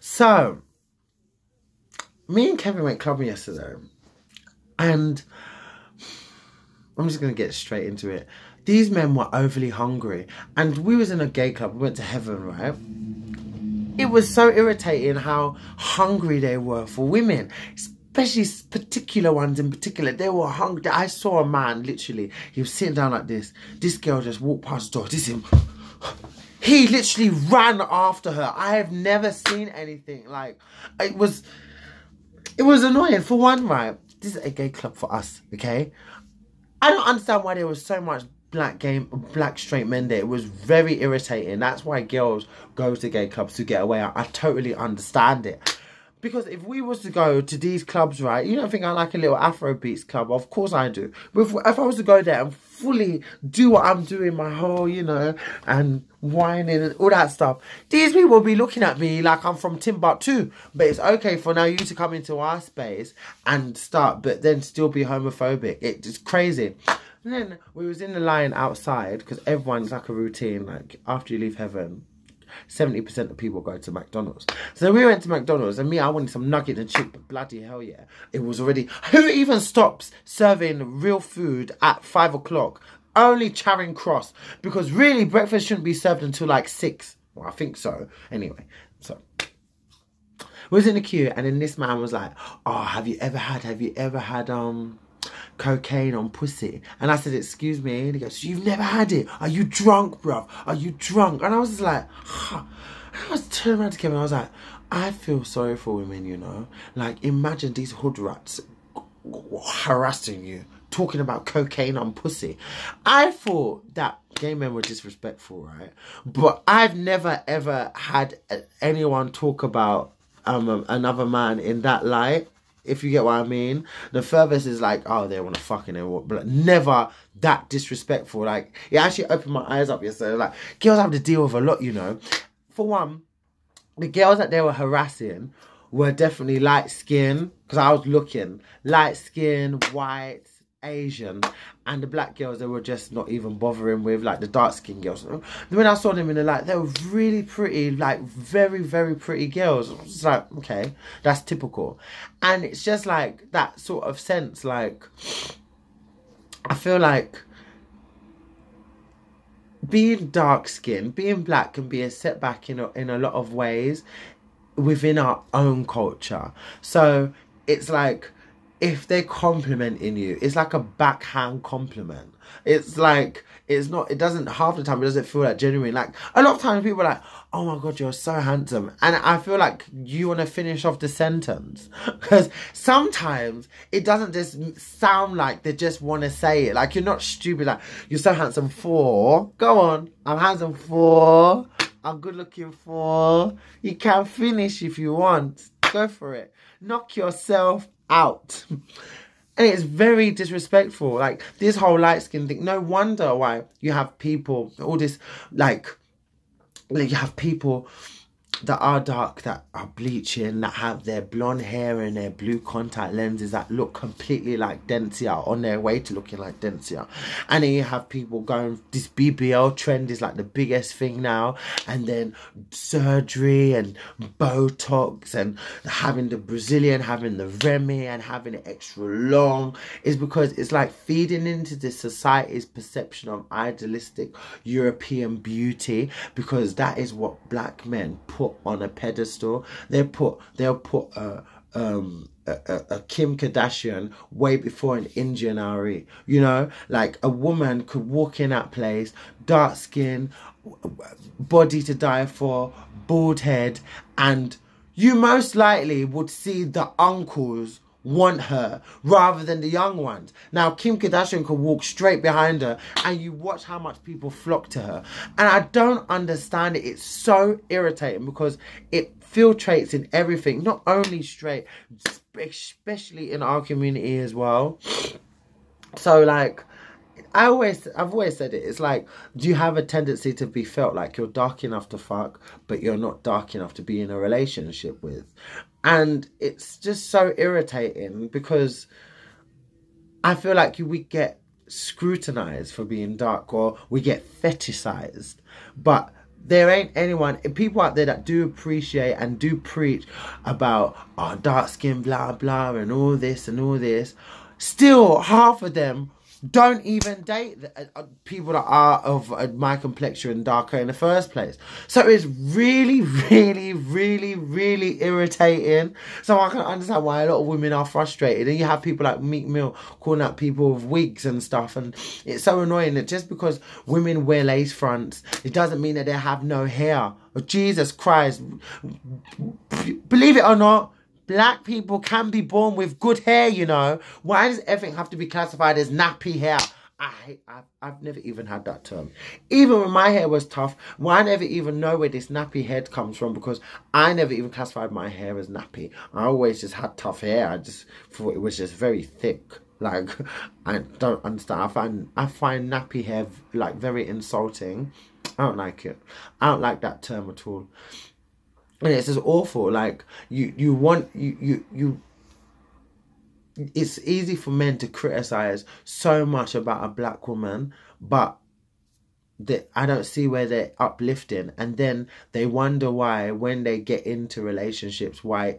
So, me and Kevin went clubbing yesterday. And I'm just going to get straight into it. These men were overly hungry. And we was in a gay club. We went to Heaven, right? It was so irritating how hungry they were for women. Especially particular ones in particular. They were hungry. I saw a man, literally. He was sitting down like this. This girl just walked past the door. This is him. He literally ran after her. I have never seen anything like... It was annoying. For one, right? This is a gay club for us, okay? I don't understand why there was so much black straight men there. It was very irritating. That's why girls go to gay clubs to get away. I totally understand it. Because if we was to go to these clubs, right, you don't think I like a little Afrobeats club? Of course I do. But if I was to go there and fully do what I'm doing, my whole, you know, and whining and all that stuff, these people will be looking at me like I'm from Timbuktu. But it's okay for now you to come into our space and start, but then still be homophobic. It's crazy. And then we was in the line outside, because everyone's like a routine, like after you leave Heaven, 70% of people go to McDonald's. So we went to McDonald's, and I wanted some nugget and chip, but bloody hell yeah. It was already... Who even stops serving real food at 5 o'clock? Only Charing Cross. Because really, breakfast shouldn't be served until like 6. Well, I think so. Anyway, so... We was in the queue, and then this man was like, oh, have you ever had cocaine on pussy? And I said, excuse me. And he goes, you've never had it? Are you drunk, bruv? Are you drunk? And I was just like, huh. And I was turning around to Kevin, I was like, I feel sorry for women, you know. Like, imagine these hood rats harassing you, talking about cocaine on pussy. I thought that gay men were disrespectful, right? But I've never ever had anyone talk about another man in that light. If you get what I mean. The furthest is like, oh, they want to fucking it, but never that disrespectful. Like, it actually opened my eyes up yesterday. Like, girls have to deal with a lot, you know. For one, the girls that they were harassing were definitely light skin, because I was looking light skin, white, Asian, and the black girls they were just not even bothering with, like the dark skin girls. When I saw them in the light, they were really pretty, like very, very pretty girls. I was like, okay, that's typical. And it's just like that sort of sense, like, I feel like being dark skinned, being black can be a setback in a lot of ways within our own culture. So it's like, if they're complimenting you, it's like a backhand compliment. It's like, it doesn't, half the time it doesn't feel like genuine. Like, a lot of times people are like, oh my God, you're so handsome. And I feel like you want to finish off the sentence. Because sometimes it doesn't just sound like they just want to say it. Like, you're not stupid. Like, you're so handsome for, go on, I'm handsome for, I'm good looking for. You can finish if you want. Go for it. Knock yourself out. And it's very disrespectful. Like, this whole light skin thing. No wonder why you have people, all this, like you have people that are dark, that are bleaching, that have their blonde hair and their blue contact lenses that look completely like Dentsia, on their way to looking like Dentsia. And then you have people going, this BBL trend is like the biggest thing now, and then surgery and Botox and having the Brazilian, having the Remy and having it extra long, is because it's like feeding into this society's perception of idealistic European beauty, because that is what black men put on a pedestal. They'll put a Kim Kardashian way before an Indian Ari. You know, like, a woman could walk in that place, dark skin, body to die for, bald head, and you most likely would see the uncles want her rather than the young ones. Now, Kim Kardashian could walk straight behind her and you watch how much people flock to her. And I don't understand it. It's so irritating because it filtrates in everything, not only straight, especially in our community as well. So, like, I've always said it. It's like, do you have a tendency to be felt like you're dark enough to fuck, but you're not dark enough to be in a relationship with? And it's just so irritating because I feel like we get scrutinized for being dark, or we get fetishized. But there ain't anyone, people out there that do appreciate and do preach about dark skin, blah blah, and all this and all this. Still, half of them don't even date people that are of my complexion and darker in the first place. So it's really, really, really, really irritating. So I can understand why a lot of women are frustrated. And you have people like Meek Mill calling out people with wigs and stuff. And it's so annoying that just because women wear lace fronts, it doesn't mean that they have no hair. Oh, Jesus Christ. Believe it or not, black people can be born with good hair, you know. Why does everything have to be classified as nappy hair? I've never even had that term. Even when my hair was tough, well, I never even know where this nappy head comes from, because I never even classified my hair as nappy. I always just had tough hair. I just thought it was just very thick. Like, I don't understand. I find nappy hair like very insulting. I don't like it. I don't like that term at all. And it's just awful. Like, it's easy for men to criticize so much about a black woman, but I don't see where they're uplifting. And then they wonder why, when they get into relationships, why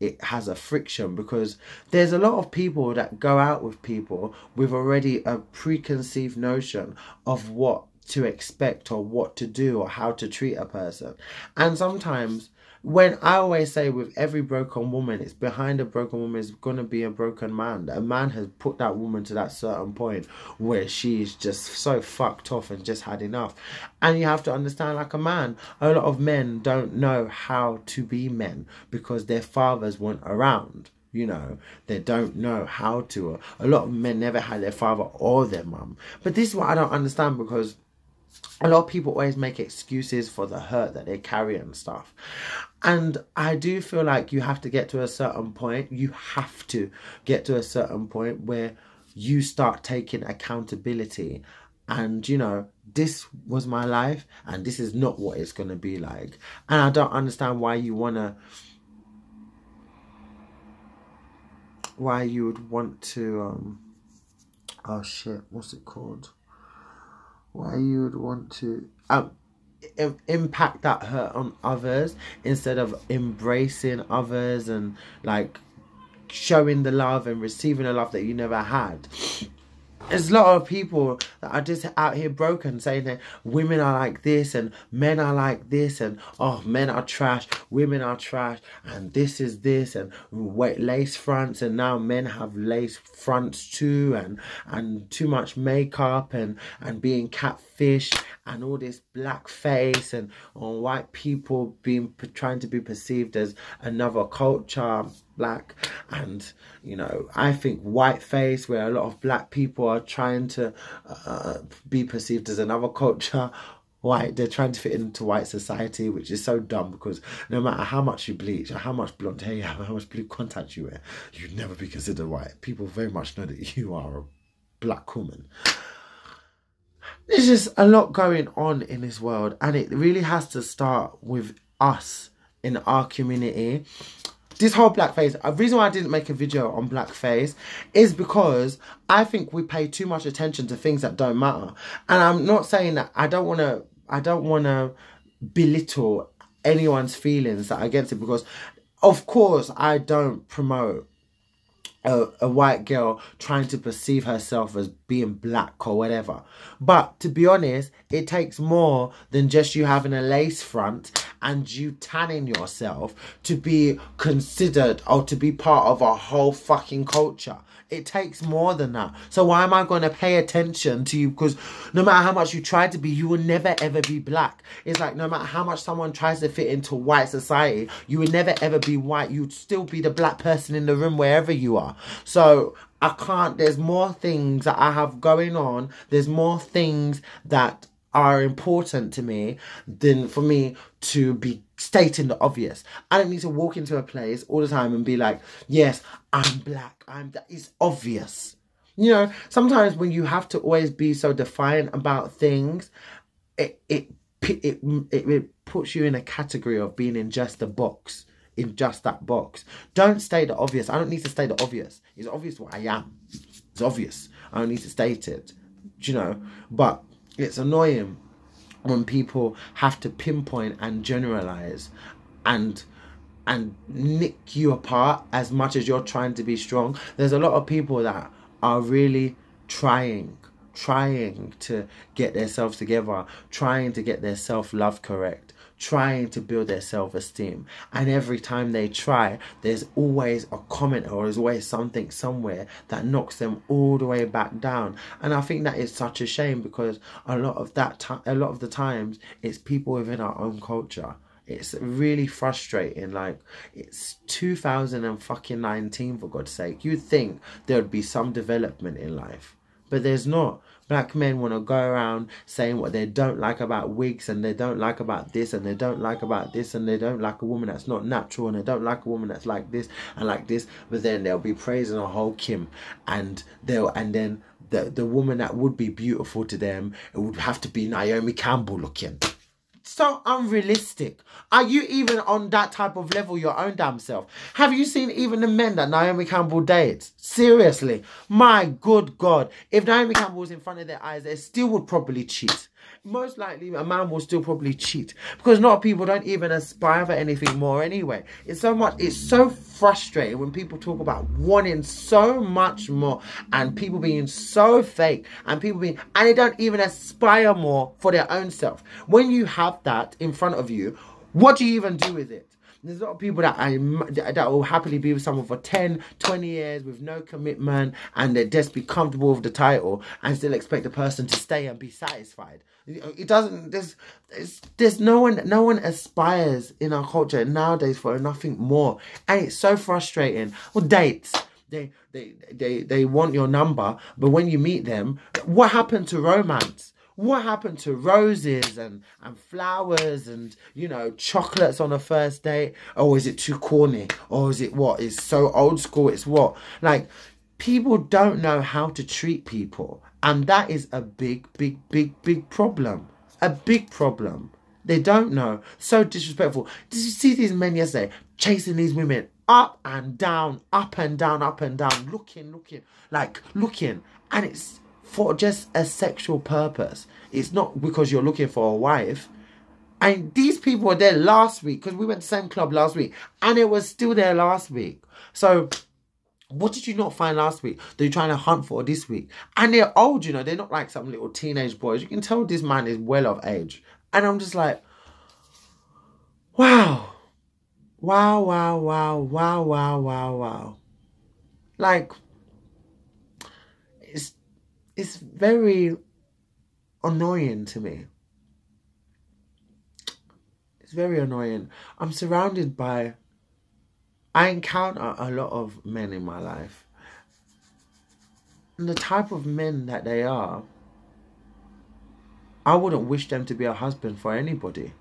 it has a friction, because there's a lot of people that go out with people with already a preconceived notion of what to expect or what to do or how to treat a person. And sometimes, when I always say, with every broken woman, it's behind a broken woman is going to be a broken man. A man has put that woman to that certain point where she's just so fucked off and just had enough. And you have to understand, like a man, a lot of men don't know how to be men because their fathers weren't around. You know, they don't know how to. A lot of men never had their father or their mum. But this is what I don't understand, because a lot of people always make excuses for the hurt that they carry and stuff. And I do feel like you have to get to a certain point. You have to get to a certain point where you start taking accountability. And, you know, this was my life and this is not what it's going to be like. And I don't understand why you would want to, oh shit, what's it called? Why you would want to impact that hurt on others instead of embracing others and like showing the love and receiving the love that you never had. There's a lot of people that are just out here broken, saying that women are like this and men are like this, and oh, men are trash, women are trash, and this is this, and lace fronts, and now men have lace fronts too, and too much makeup, and being catfish, and all this blackface, and white people trying to be perceived as another culture, black. And you know, I think whiteface, where a lot of black people are trying to be perceived as another culture, white, they're trying to fit into white society, which is so dumb, because no matter how much you bleach or how much blonde hair you have, how much blue contact you wear, you'd never be considered white. People very much know that you are a black woman. There's just a lot going on in this world, and it really has to start with us in our community. This whole blackface, the reason why I didn't make a video on blackface is because I think we pay too much attention to things that don't matter. And I'm not saying that I don't want to belittle anyone's feelings that are against it, because of course I don't promote a white girl trying to perceive herself as being black or whatever. But to be honest, it takes more than just you having a lace front and you tanning yourself to be considered or to be part of a whole fucking culture. It takes more than that. So why am I going to pay attention to you? Because no matter how much you try to be, you will never ever be black. It's like no matter how much someone tries to fit into white society, you will never ever be white. You'd still be the black person in the room wherever you are. So I can't, there's more things that I have going on. There's more things that are important to me than for me to be stating the obvious. I don't need to walk into a place all the time and be like, yes, I'm black, it's obvious. You know, sometimes when you have to always be so defiant about things, it puts you in a category of being in just a box, in just that box. Don't state the obvious. I don't need to state the obvious. It's obvious what I am. It's obvious. I don't need to state it, you know, but it's annoying when people have to pinpoint and generalize and nick you apart as much as you're trying to be strong. There's a lot of people that are really trying to get themselves together, trying to get their self-love correct, trying to build their self-esteem, and every time they try, there's always a comment or there's always something somewhere that knocks them all the way back down. And I think that is such a shame, because a lot of the times it's people within our own culture. It's really frustrating. Like, it's 2019, for God's sake. You'd think there would be some development in life, but there's not. Black men want to go around saying what they don't like about wigs, and they don't like about this, and they don't like about this, and they don't like a woman that's not natural, and they don't like a woman that's like this and like this. But then they'll be praising a whole Kim, and then the woman that would be beautiful to them, it would have to be Naomi Campbell looking. So unrealistic. Are you even on that type of level your own damn self? Have you seen even the men that Naomi Campbell dates? Seriously, my good God. If Naomi Campbell was in front of their eyes, they still would probably cheat. Most likely a man will still probably cheat, because a lot of people don't even aspire for anything more anyway. It's so frustrating when people talk about wanting so much more, and people being so fake, and they don't even aspire more for their own self. When you have that in front of you, what do you even do with it? There's a lot of people that will happily be with someone for 10, 20 years with no commitment, and they just be comfortable with the title and still expect the person to stay and be satisfied. It doesn't, there's no one aspires in our culture nowadays for nothing more. And it's so frustrating. Well, dates. They want your number, but when you meet them, what happened to romance? What happened to roses and flowers and, you know, chocolates on a first date? Or is it too corny? Or is it what? It's so old school, it's what? Like, people don't know how to treat people. And that is a big problem. A big problem. They don't know. So disrespectful. Did you see these men yesterday chasing these women up and down, up and down, up and down, looking. And it's for just a sexual purpose. It's not because you're looking for a wife. And these people were there last week, because we went to the same club last week, and it was still there last week. So what did you not find last week that you're trying to hunt for this week? And they're old, you know, they're not like some little teenage boys. You can tell this man is well of age. And I'm just like, wow. Like, it's very annoying to me. It's very annoying. I'm surrounded by... I encounter a lot of men in my life. And the type of men that they are, I wouldn't wish them to be a husband for anybody.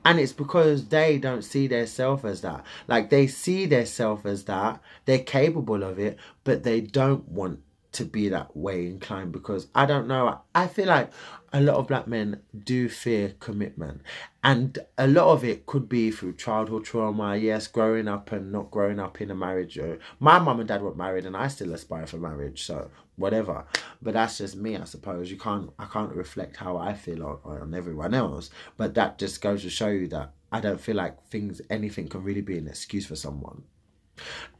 And it's because they don't see themselves as that. Like, they see themselves as that. They're capable of it, but they don't want to be that way inclined, because I don't know, I feel like a lot of black men do fear commitment, and a lot of it could be through childhood trauma. Yes, growing up and not growing up in a marriage. My mum and dad were married, and I still aspire for marriage, so whatever. But that's just me, I suppose. I can't reflect how I feel on everyone else, but that just goes to show you that I don't feel like anything can really be an excuse for someone.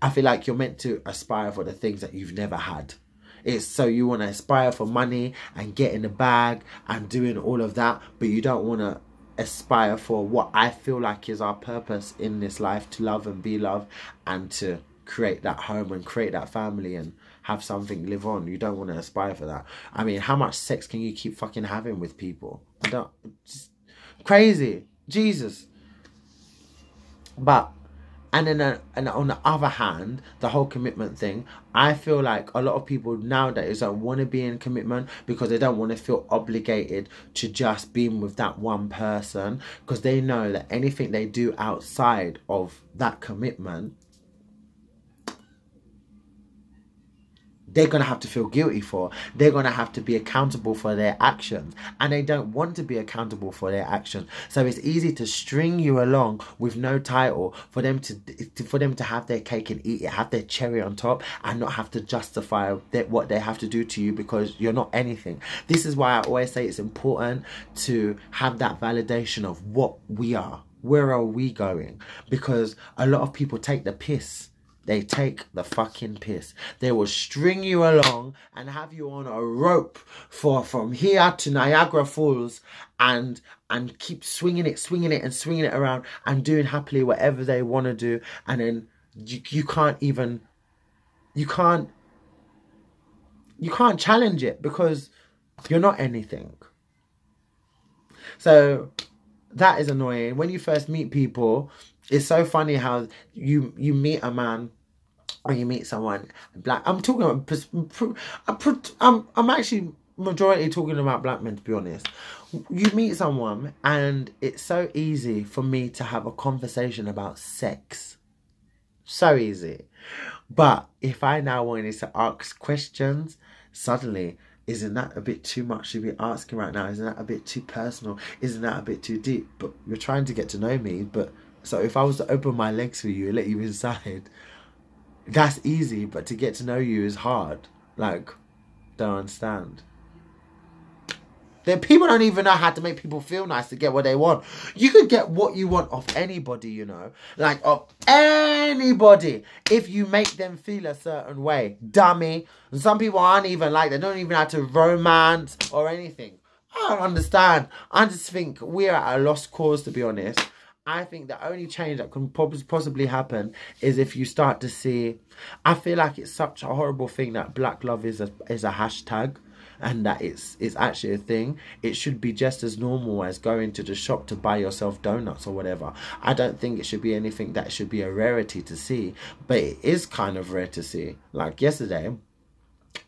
I feel like you're meant to aspire for the things that you've never had. It's so you want to aspire for money and get in the bag and doing all of that, but you don't want to aspire for what I feel like is our purpose in this life, to love and be loved, and to create that home and create that family and have something live on. You don't want to aspire for that. I mean, how much sex can you keep fucking having with people? Just crazy. Jesus. But... And then and on the other hand, the whole commitment thing, I feel like a lot of people nowadays don't want to be in commitment because they don't want to feel obligated to just being with that one person, because they know that anything they do outside of that commitment they're going to have to feel guilty for. They're going to have to be accountable for their actions. And they don't want to be accountable for their actions. So it's easy to string you along with no title for them to have their cake and eat it, have their cherry on top, and not have to justify what they have to do to you because you're not anything. This is why I always say it's important to have that validation of what we are. Where are we going? Because a lot of people take the piss. They take the fucking piss. They will string you along and have you on a rope from here to Niagara Falls and keep swinging it around and doing happily whatever they want to do. And then you can't challenge it because you're not anything. So that is annoying. When you first meet people, it's so funny how you meet a man or you meet someone black. I'm talking about, I'm actually majority talking about black men, to be honest. You meet someone and it's so easy for me to have a conversation about sex. So easy. But if I now wanted to ask questions, suddenly, isn't that a bit too much to be asking right now? Isn't that a bit too personal? Isn't that a bit too deep? But you're trying to get to know me. But so if I was to open my legs for you and let you inside, that's easy. But to get to know you is hard. Like, don't understand. People don't even know how to make people feel nice to get what they want. You could get what you want off anybody, you know. Like, off anybody. If you make them feel a certain way. Dummy. And some people aren't even like, they don't even have to romance or anything. I don't understand. I just think we're at a lost cause, to be honest. I think the only change that can possibly happen is if you start to see... I feel like it's such a horrible thing that black love is a hashtag. And that it's actually a thing. It should be just as normal as going to the shop to buy yourself donuts or whatever. I don't think it should be anything that should be a rarity to see. But it is kind of rare to see. Like yesterday,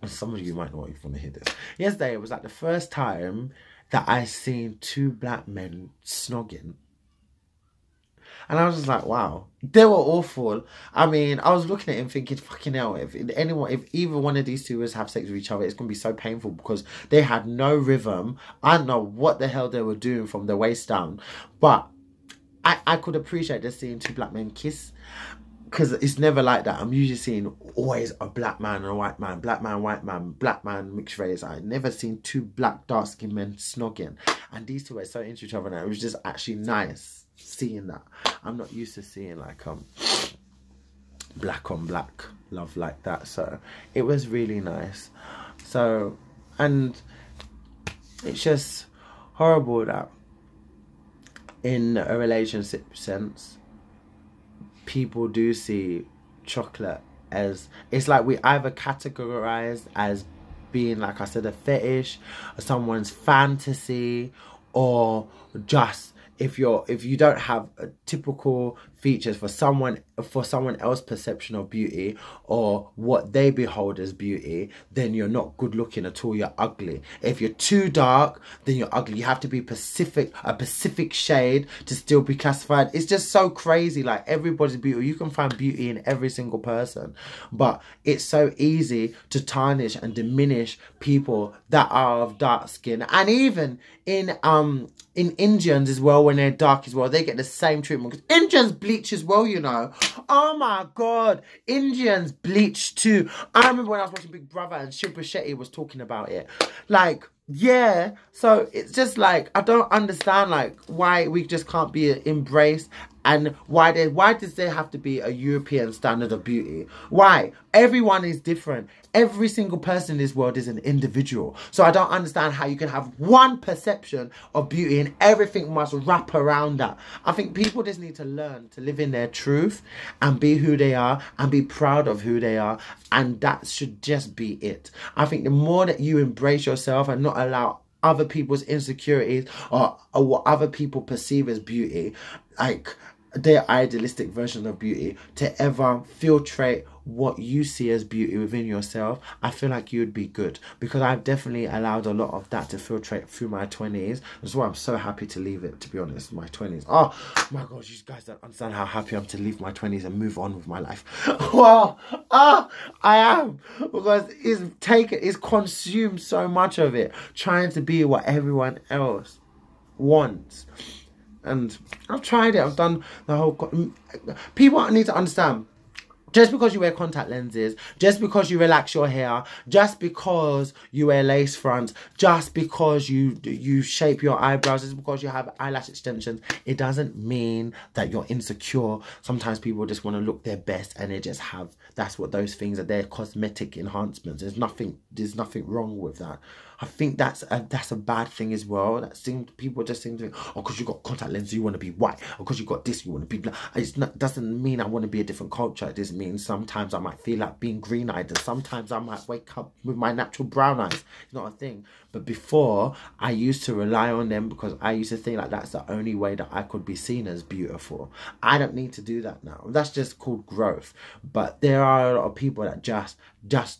some of you might not even want to hear this. Yesterday, it was like the first time that I seen two black men snogging. And I was just like, wow, they were awful. I mean, I was looking at him thinking, fucking hell, if either one of these two was have sex with each other, it's going to be so painful because they had no rhythm. I don't know what the hell they were doing from the waist down. But I could appreciate just seeing two black men kiss because it's never like that. I'm usually seeing always a black man and a white man, black man, white man, black man, mixed race. I've never seen two black, dark-skinned men snogging. And these two were so into each other and it was just actually nice seeing that. I'm not used to seeing like black on black love like that, so it was really nice. So, and it's just horrible that in a relationship sense people do see chocolate as, it's like we either categorize as being, like I said, a fetish, someone's fantasy, or just if you don't have typical features for someone else's perception of beauty or what they behold as beauty, then you're not good looking at all. You're ugly. If you're too dark, then you're ugly. You have to be a Pacific shade to still be classified. It's just so crazy. Like, everybody's beautiful. You can find beauty in every single person, but it's so easy to tarnish and diminish people that are of dark skin. And even in Indians as well, when they're dark as well, they get the same treatment because Indians bleach as well, you know. Oh my god, Indians bleach too. I remember when I was watching Big Brother and Shilpa Shetty was talking about it. Like, yeah, so it's just like, I don't understand like why we just can't be embraced, and why does there have to be a European standard of beauty? Why? Everyone is different. Every single person in this world is an individual. So I don't understand how you can have one perception of beauty and everything must wrap around that. I think people just need to learn to live in their truth and be who they are and be proud of who they are. And that should just be it. I think the more that you embrace yourself and not allow other people's insecurities or what other people perceive as beauty, like, their idealistic version of beauty to ever filtrate what you see as beauty within yourself, I feel like you'd be good, because I've definitely allowed a lot of that to filtrate through my 20s. That's why I'm so happy to leave it, to be honest, my 20s. Oh my god, you guys don't understand how happy I'm to leave my 20s and move on with my life. Well, I am, because it's consumed so much of it, trying to be what everyone else wants. And I've tried it. I've done the whole... People need to understand, just because you wear contact lenses, just because you relax your hair, just because you wear lace fronts, just because you shape your eyebrows, just because you have eyelash extensions, it doesn't mean that you're insecure. Sometimes people just want to look their best, and they just have... That's what those things are. They're cosmetic enhancements. There's nothing wrong with that. I think that's a bad thing as well. People just seem to think, oh, because you got contact lenses, you want to be white. Or because you got this, you want to be black. Doesn't mean I want to be a different culture. It just means sometimes I might feel like being green-eyed, and sometimes I might wake up with my natural brown eyes. It's not a thing. But before, I used to rely on them because I used to think like that's the only way that I could be seen as beautiful. I don't need to do that now. That's just called growth. But there are a lot of people that just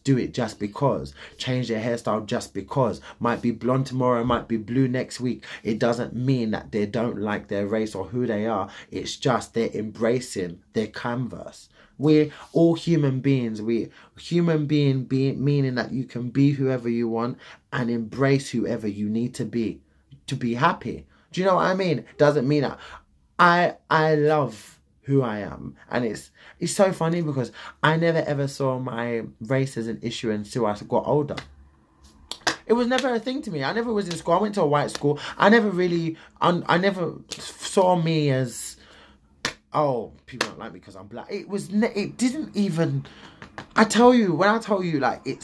do it just because. Change their hairstyle just because. Might be blonde tomorrow, might be blue next week. It doesn't mean that they don't like their race or who they are. It's just they're embracing their canvas. We're all human beings. Meaning that you can be whoever you want and embrace whoever you need to be happy. Do you know what I mean? Doesn't mean that I love who I am, and it's so funny because I never ever saw my race as an issue until I got older. It was never a thing to me. I never was in school. I went to a white school. I never saw me as, oh, people don't like me because I'm black. It didn't even... when I tell you, like,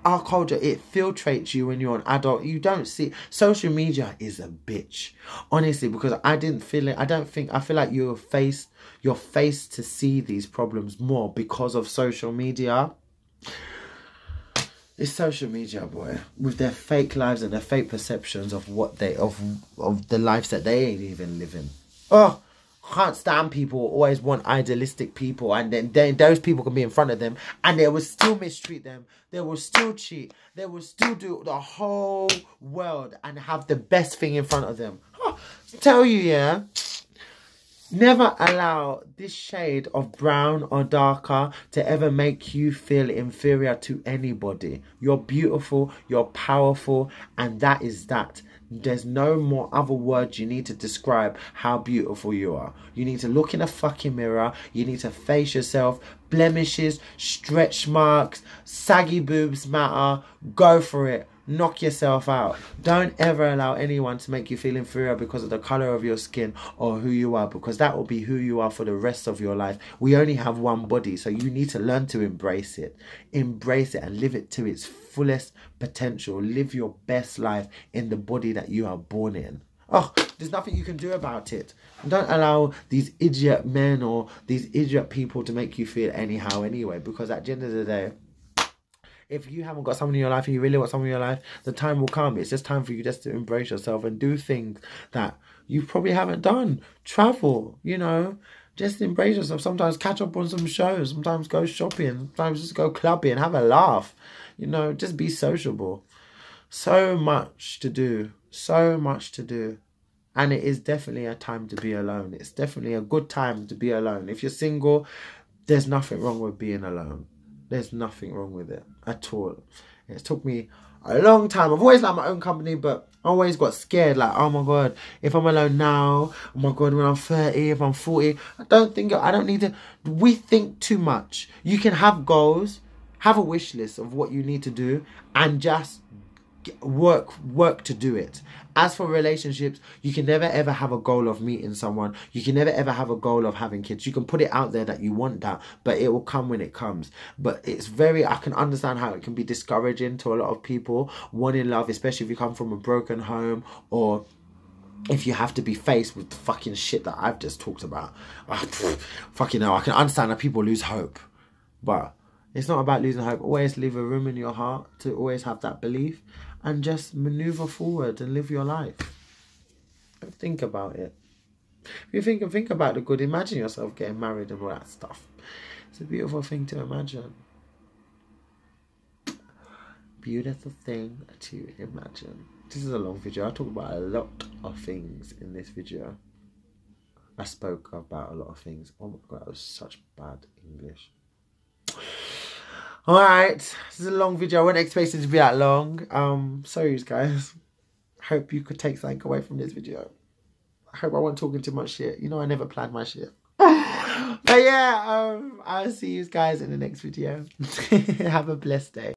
our culture, it filtrates you when you're an adult. You don't see... Social media is a bitch. Honestly, because I didn't feel it. I feel like you're faced to see these problems more because of social media. It's social media, boy, with their fake lives and their fake perceptions of what of the lives that they ain't even living. Oh, can't stand people who always want idealistic people, and then those people can be in front of them and they will still mistreat them. They will still cheat. They will still do the whole world and have the best thing in front of them. Oh, tell you, yeah. Never allow this shade of brown or darker to ever make you feel inferior to anybody. You're beautiful, you're powerful, and that is that. There's no more other words you need to describe how beautiful you are. You need to look in a fucking mirror. You need to face yourself. Blemishes, stretch marks, saggy boobs matter. Go for it. Knock yourself out. Don't ever allow anyone to make you feel inferior because of the colour of your skin or who you are, because that will be who you are for the rest of your life. We only have one body, so you need to learn to embrace it. Embrace it and live it to its fullest potential. Live your best life in the body that you are born in. Oh, there's nothing you can do about it. Don't allow these idiot men or these idiot people to make you feel anyhow anyway, because at the end of the day, if you haven't got someone in your life and you really want someone in your life, the time will come. It's just time for you just to embrace yourself and do things that you probably haven't done. Travel, you know. Just embrace yourself. Sometimes catch up on some shows. Sometimes go shopping. Sometimes just go clubbing. Have a laugh. You know, just be sociable. So much to do. So much to do. And it is definitely a time to be alone. It's definitely a good time to be alone. If you're single, there's nothing wrong with being alone. There's nothing wrong with it at all. It took me a long time. I've always liked my own company, but I always got scared. Like, oh my God, if I'm alone now, oh my God, when I'm 30, if I'm 40, I don't need to. We think too much. You can have goals, have a wish list of what you need to do, and just work to do it. As for relationships, you can never ever have a goal of meeting someone. You can never ever have a goal of having kids. You can put it out there that you want that, but it will come when it comes. But I can understand how it can be discouraging to a lot of people wanting love, especially if you come from a broken home, or if you have to be faced with the fucking shit that I've just talked about. Fucking hell, I can understand that people lose hope, but it's not about losing hope. Always leave a room in your heart to always have that belief, and just maneuver forward and live your life. Think about it. If you think about the good, imagine yourself getting married and all that stuff. It's a beautiful thing to imagine. Beautiful thing to imagine. This is a long video. I talk about a lot of things in this video. I spoke about a lot of things. Oh my god, that was such bad English. Alright, this is a long video. I wasn't expecting it to be that long. Sorry guys. Hope you could take something away from this video. I hope I wasn't talking too much shit. You know I never planned my shit. But yeah, I'll see you guys in the next video. Have a blessed day.